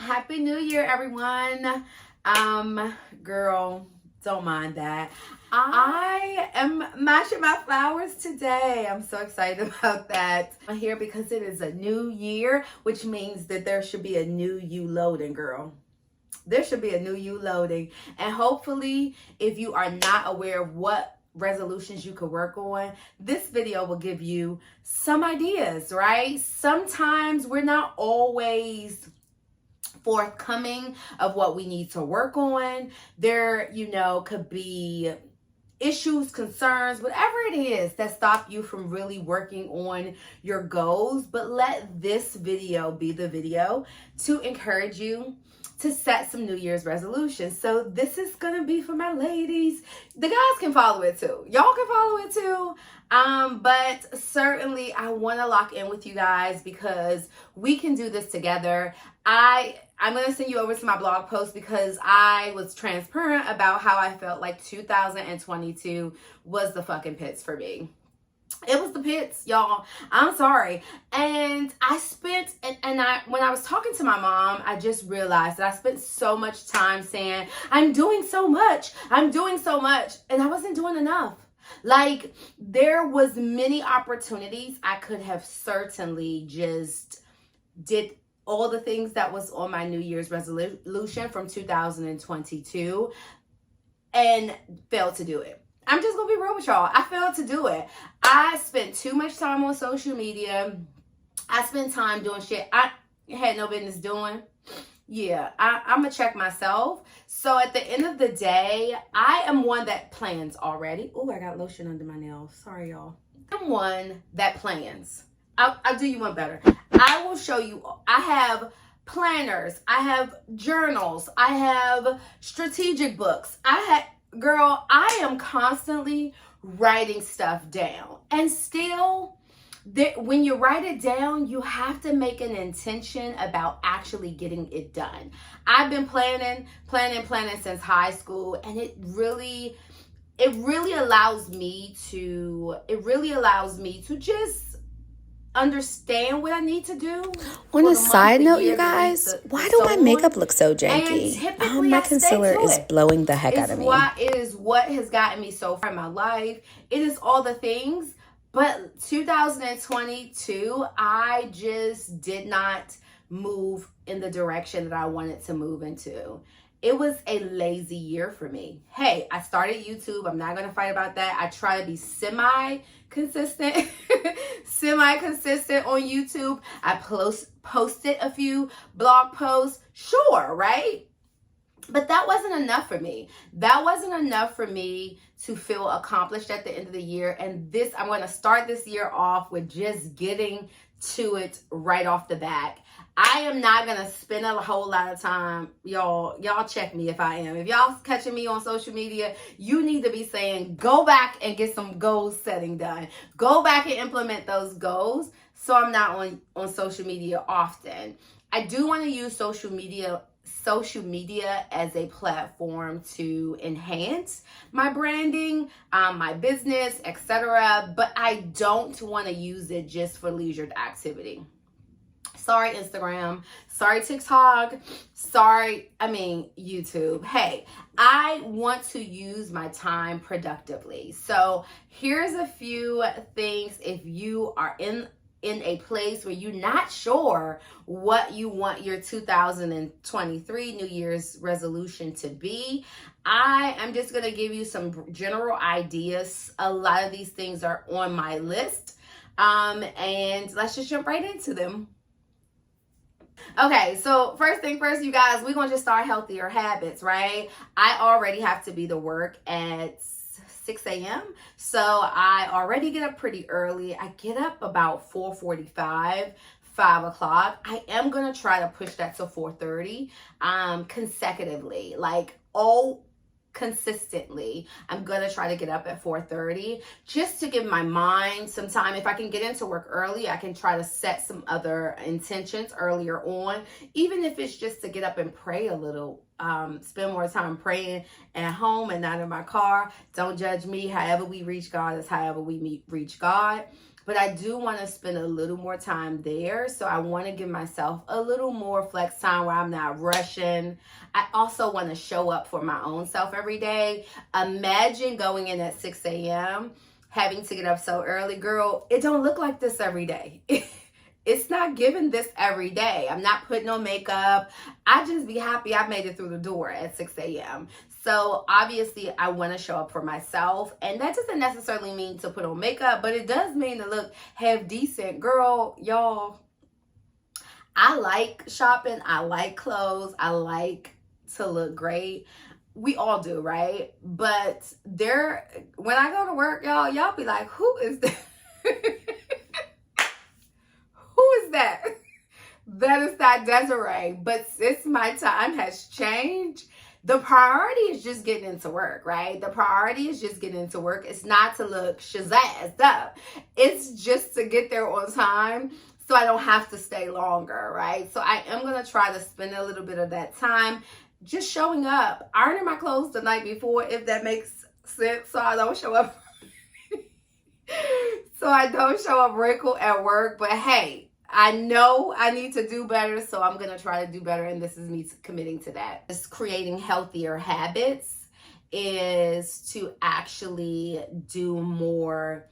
Happy New Year, everyone. Girl, don't mind that. I am matching my flowers today. I'm so excited about that. I'm here because it is a new year, which means that there should be a new you loading, girl. There should be a new you loading. And hopefully, if you are not aware of what resolutions you could work on, this video will give you some ideas, right? Sometimes we're not always forthcoming of what we need to work on. There, could be issues, concerns, whatever it is that stop you from really working on your goals. But let this video be the video to encourage you to set some New Year's resolutions. So this is gonna be for my ladies. The guys can follow it too. Y'all can follow it too. But certainly I want to lock in with you guys because we can do this together. I'm going to send you over to my blog post because I was transparent about how I felt like 2022 was the fucking pits for me. It was the pits, y'all. I'm sorry. And I spent, when I was talking to my mom, I just realized that I spent so much time saying, I'm doing so much. And I wasn't doing enough. Like, there was many opportunities. I could have certainly just did all the things that was on my New Year's resolution from 2022 and failed to do it. I'm just gonna be real with y'all. I failed to do it. I spent too much time on social media. I spent time doing shit I had no business doing. Yeah, I'm gonna check myself. So at the end of the day, I am one that plans already. Oh, I got lotion under my nails. Sorry, y'all. I'm one that plans. I'll do you one better. I will show you. I have planners. I have journals. I have strategic books. Girl, I am constantly writing stuff down. And still, when you write it down, you have to make an intention about actually getting it done. I've been planning since high school, and it really allows me to just understand what I need to do. On a side note, you guys, why do my makeup look so janky? My concealer is blowing the heck out of me. It is what has gotten me so far in my life. It is all the things. But 2022, I just did not move in the direction that I wanted to move into. It was a lazy year for me. Hey, I started YouTube. I'm not going to fight about that. I try to be semi-consistent on YouTube. I posted a few blog posts. Sure, right? But that wasn't enough for me. That wasn't enough for me to feel accomplished at the end of the year. And I'm going to start this year off with just getting to it right off the bat. I am not going to spend a whole lot of time. Y'all check me if I am. If y'all catching me on social media, you need to be saying, go back and get some goal setting done. Go back and implement those goals so I'm not on social media often. I do want to use social media as a platform to enhance my branding, my business, etc. But I don't want to use it just for leisure activity. Sorry, Instagram. Sorry, TikTok. YouTube. Hey, I want to use my time productively. So here's a few things if you are in a place where you're not sure what you want your 2023 New Year's resolution to be. I am just going to give you some general ideas. A lot of these things are on my list. And let's just jump right into them. Okay, so first thing first, you guys, we're going to just start healthier habits, right? I already have to be to work at 6 a.m. So I already get up pretty early. I get up about 4:45, 5 o'clock. I am going to try to push that to 4:30 consecutively, consistently. I'm gonna try to get up at 4:30 just to give my mind some time. If I can get into work early, I can try to set some other intentions earlier on, even if it's just to get up and pray a little, spend more time praying at home and not in my car. Don't judge me. However we reach God is however we reach God. but I do want to spend a little more time there. So I want to give myself a little more flex time where I'm not rushing. I also want to show up for my own self every day. Imagine going in at 6 a.m., having to get up so early. Girl, it don't look like this every day. It's not given this every day. I'm not putting on makeup. I just be happy I made it through the door at 6 a.m. So obviously I want to show up for myself. And that doesn't necessarily mean to put on makeup, but it does mean to look half decent. Girl, y'all, I like shopping. I like clothes. I like to look great. We all do, right? But when I go to work, y'all be like, who is that? Who is that? That is not Desiree. But since my time has changed, the priority is just getting into work, right? The priority is just getting into work. It's not to look shazazzed up. It's just to get there on time so I don't have to stay longer, right? So I am going to try to spend a little bit of that time just showing up, ironing my clothes the night before, if that makes sense, so I don't show up. So I don't show up wrinkled at work. But hey, I know I need to do better, so I'm going to try to do better, and this is me committing to that. Just creating healthier habits is to actually do more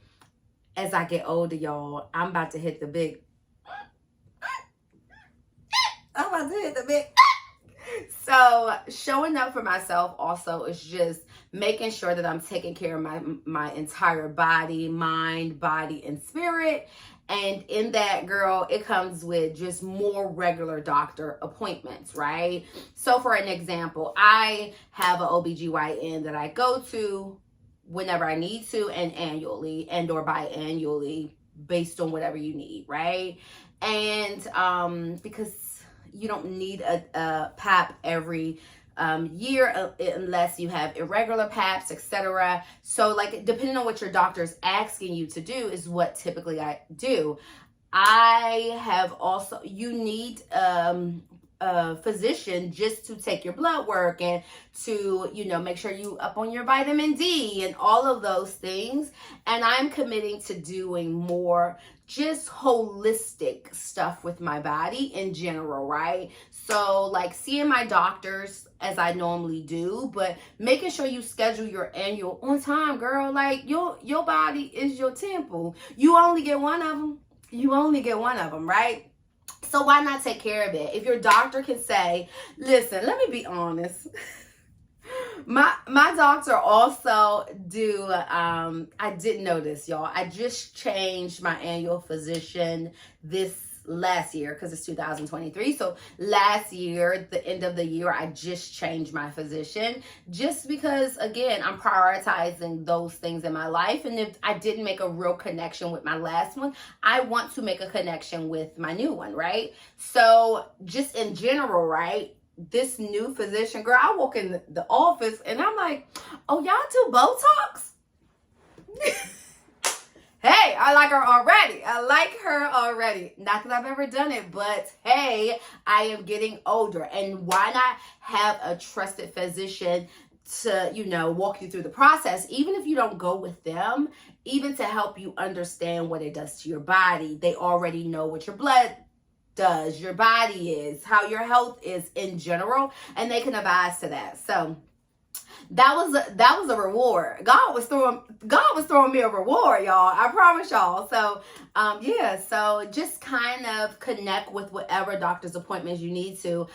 as I get older, y'all. I'm about to hit the big. So showing up for myself also is just making sure that I'm taking care of my entire body, mind, body, and spirit. And in that, girl, it comes with just more regular doctor appointments, right? So for an example, I have an OBGYN that I go to whenever I need to, and annually and or biannually based on whatever you need, right? And because you don't need a PAP every year unless you have irregular PAPs, etc. So like depending on what your doctor is asking you to do is what typically I do. I have also, you need a physician just to take your blood work and to, make sure you up on your vitamin D and all of those things. And I'm committing to doing more just holistic stuff with my body in general, right? So like seeing my doctors as I normally do, but making sure you schedule your annual on time, girl. Like your body is your temple. You only get one of them. Right? So why not take care of it? If your doctor can say, listen, let me be honest. My doctor also do, I didn't know this, y'all. I just changed my annual physician this last year because it's 2023. So last year, the end of the year, I just changed my physician just because, again, I'm prioritizing those things in my life. And if I didn't make a real connection with my last one, I want to make a connection with my new one, right? So just in general, right? This new physician, girl, I walk in the office and I'm like, oh, y'all do Botox? Hey, I like her already. Not that I've ever done it, but hey, I am getting older. And why not have a trusted physician to, walk you through the process, even if you don't go with them, even to help you understand what it does to your body. They already know what your blood does, your body is, how your health is in general, and they can advise to that. So that was a reward. God was throwing me a reward, y'all. I promise y'all. So so just kind of connect with whatever doctor's appointments you need to.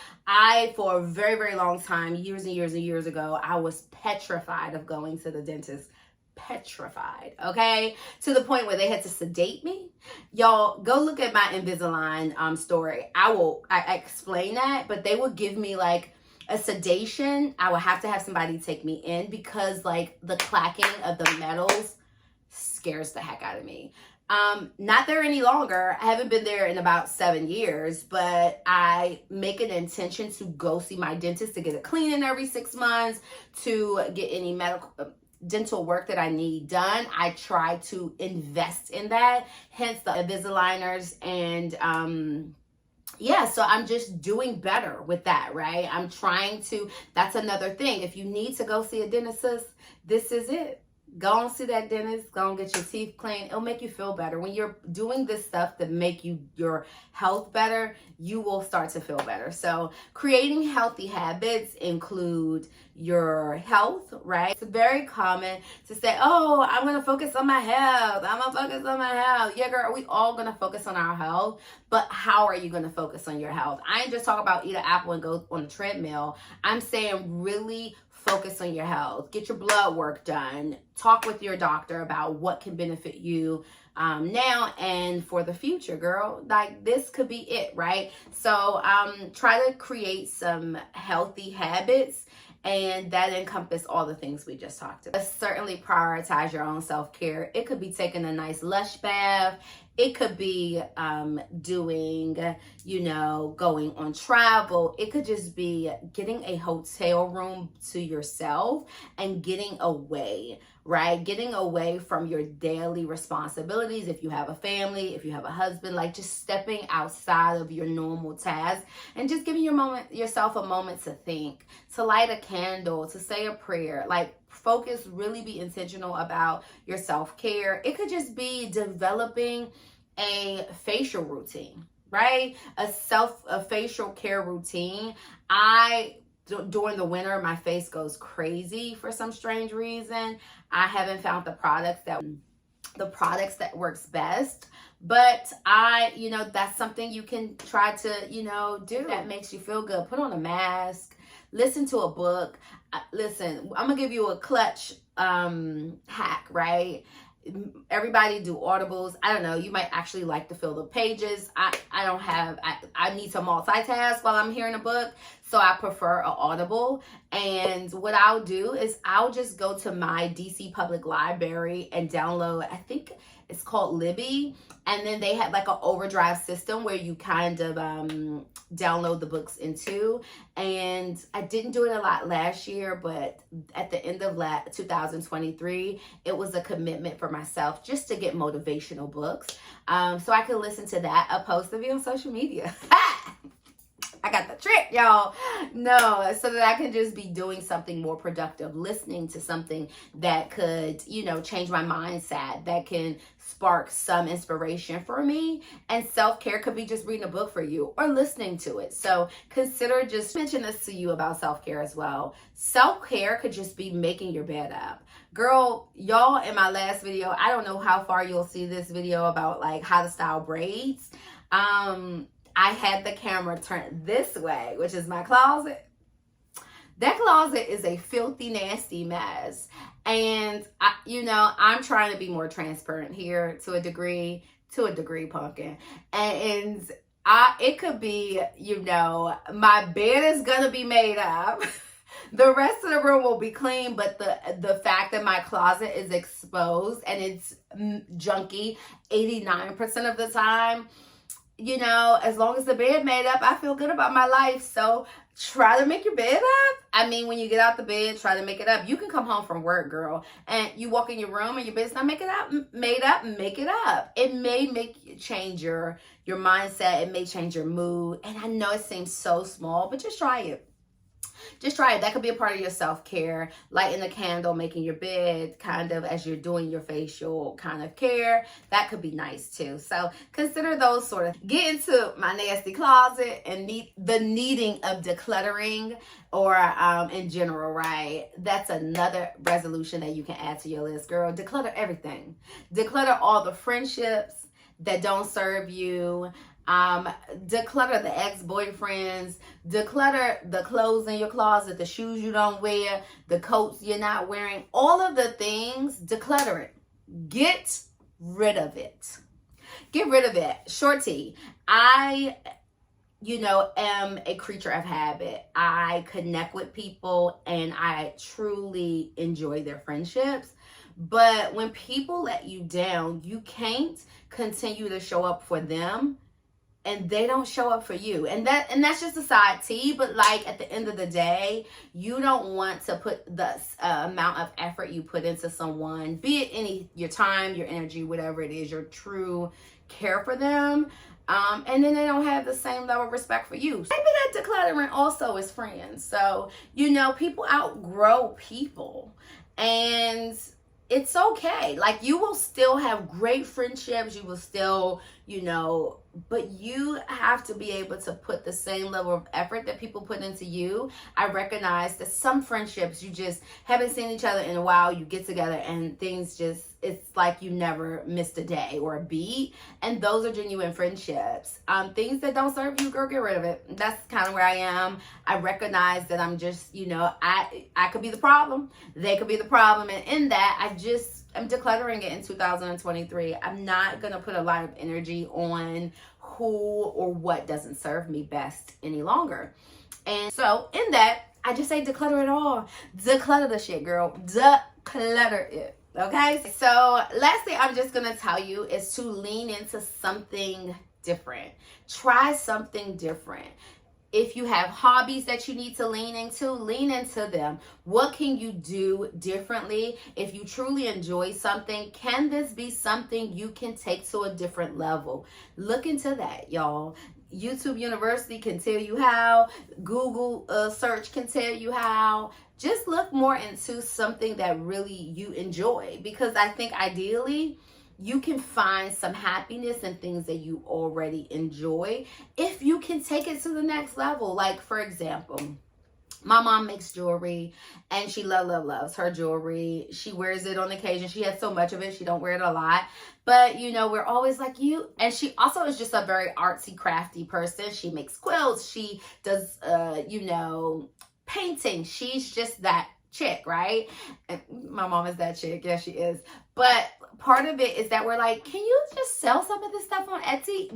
For a very, very long time, years and years and years ago, I was petrified of going to the dentist. Petrified, okay, to the point where they had to sedate me. Y'all, go look at my Invisalign story. I explain that, but they would give me like a sedation. I would have to have somebody take me in because like the clacking of the metals scares the heck out of me. Not there any longer. I haven't been there in about 7 years, but I make an intention to go see my dentist to get a cleaning every 6 months, to get any dental work that I need done. I try to invest in that, hence the Invisaligners. And so I'm just doing better with that, right? I'm trying to, that's another thing. If you need to go see a dentist, this is it. Go and see that dentist. Go and get your teeth cleaned. It'll make you feel better. When you're doing this stuff to make your health better, you will start to feel better. So creating healthy habits include your health, right? It's very common to say, oh, I'm going to focus on my health. I'm going to focus on my health. Yeah, girl, we all going to focus on our health. But how are you going to focus on your health? I ain't just talking about eat an apple and go on the treadmill. I'm saying really focus on your health. Get your blood work done. Talk with your doctor about what can benefit you now and for the future, girl. Like, this could be it, right? So try to create some healthy habits, and that encompass all the things we just talked about. Certainly prioritize your own self-care. It could be taking a nice lush bath. It could be doing, going on travel. It could just be getting a hotel room to yourself and getting away, right? Getting away from your daily responsibilities. If you have a family, if you have a husband, like just stepping outside of your normal tasks and just giving yourself a moment to think, to light a candle, to say a prayer, like focus, really be intentional about your self-care. It could just be developing a facial routine, right? A facial care routine. During the winter, my face goes crazy for some strange reason. I haven't found the products that works best, but that's something you can try to, do that makes you feel good. Put on a mask, listen to a book. Listen, I'm gonna give you a clutch hack, right? Everybody do audibles. I don't know, you might actually like to fill the pages. I need to multitask while I'm hearing a book, so I prefer an audible. And what I'll do is I'll just go to my DC Public Library and download, I think it's called Libby, and then they have like an overdrive system where you kind of download the books into. And I didn't do it a lot last year, but at the end of 2023, it was a commitment for myself just to get motivational books, so I could listen to that. I'll post a video on social media. I got the trick, y'all. No, so that I can just be doing something more productive, listening to something that could, change my mindset, that can spark some inspiration for me. And self-care could be just reading a book for you or listening to it. So consider, just mention this to you about self-care as well. Self-care could just be making your bed up. Girl, y'all, in my last video, I don't know how far you'll see this video about like how to style braids. I had the camera turned this way, which is my closet. That closet is a filthy, nasty mess. And, I'm trying to be more transparent here to a degree, pumpkin. And it could be, my bed is going to be made up. The rest of the room will be clean, but the fact that my closet is exposed and it's junky 89% of the time, as long as the bed made up, I feel good about my life. So try to make your bed up. I mean, when you get out the bed, try to make it up. You can come home from work, girl, and you walk in your room and your bed's not made up, make it up. It may make you change your mindset. It may change your mood. And I know it seems so small, but just try it. Just try it. That could be a part of your self-care. Lighting a candle, making your bed kind of as you're doing your facial kind of care. That could be nice too. So consider those sort of. Get into my nasty closet and the needing of decluttering, or in general, right? That's another resolution that you can add to your list, girl. Declutter everything. Declutter all the friendships that don't serve you. Declutter the ex-boyfriends, declutter the clothes in your closet, the shoes you don't wear, the coats you're not wearing, all of the things, declutter it. Get rid of it. Get rid of it. Shorty, I am a creature of habit. I connect with people and I truly enjoy their friendships. But when people let you down, you can't continue to show up for them and they don't show up for you. And that's just a side tea, but like at the end of the day, you don't want to put the amount of effort you put into someone, be it your time, your energy, whatever it is, your true care for them. And then they don't have the same level of respect for you. Maybe that decluttering also is friends. So, people outgrow people. And it's okay. Like, you will still have great friendships. You will still, you know, but you have to be able to put the same level of effort that people put into you. I recognize that some friendships, you just haven't seen each other in a while. You get together and things just, it's like you never missed a day or a beat. And those are genuine friendships. Things that don't serve you, girl, get rid of it. That's kind of where I am. I recognize that I'm just, you know, I could be the problem. They could be the problem. And in that, I'm decluttering it in 2023. I'm not going to put a lot of energy on who or what doesn't serve me best any longer. And so in that, I just say declutter it all. Declutter the shit, girl. Declutter it. Okay? So lastly, I'm just going to tell you is to lean into something different. Try something different. If you have hobbies that you need to lean into them. What can you do differently? If you truly enjoy something, can this be something you can take to a different level? Look into that, y'all. YouTube University can tell you how. Google search can tell you how. Just look more into something that really you enjoy, because I think ideally, you can find some happiness in things that you already enjoy if you can take it to the next level. Like, for example, my mom makes jewelry and she loves her jewelry. She wears it on occasion. She has so much of it. She don't wear it a lot. But, you know, we're always like you. And she also is just a very artsy, crafty person. She makes quilts. She does, you know, painting. She's just that chick, right? And my mom is that chick. Yeah, she is. But part of it is that we're like, can you just sell some of this stuff on Etsy?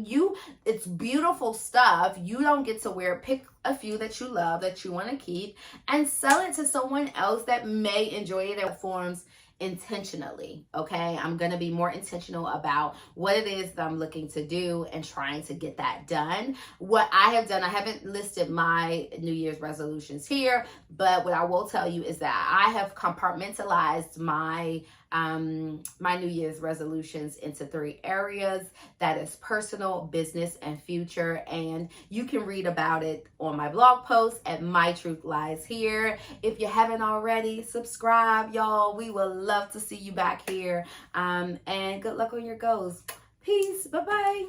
It's beautiful stuff. You don't get to wear it. Pick a few that you love, that you want to keep, and sell it to someone else that may enjoy it in forms intentionally. Okay, I'm gonna be more intentional about what it is that I'm looking to do and trying to get that done. What I have done, I haven't listed my New Year's resolutions here, but what I will tell you is that I have compartmentalized my New Year's resolutions into 3 areas. That is personal, business, and future. And you can read about it on my blog post at My Truth Lies Here. If you haven't already, subscribe, y'all. We would love to see you back here. And good luck on your goals. Peace. Bye-bye.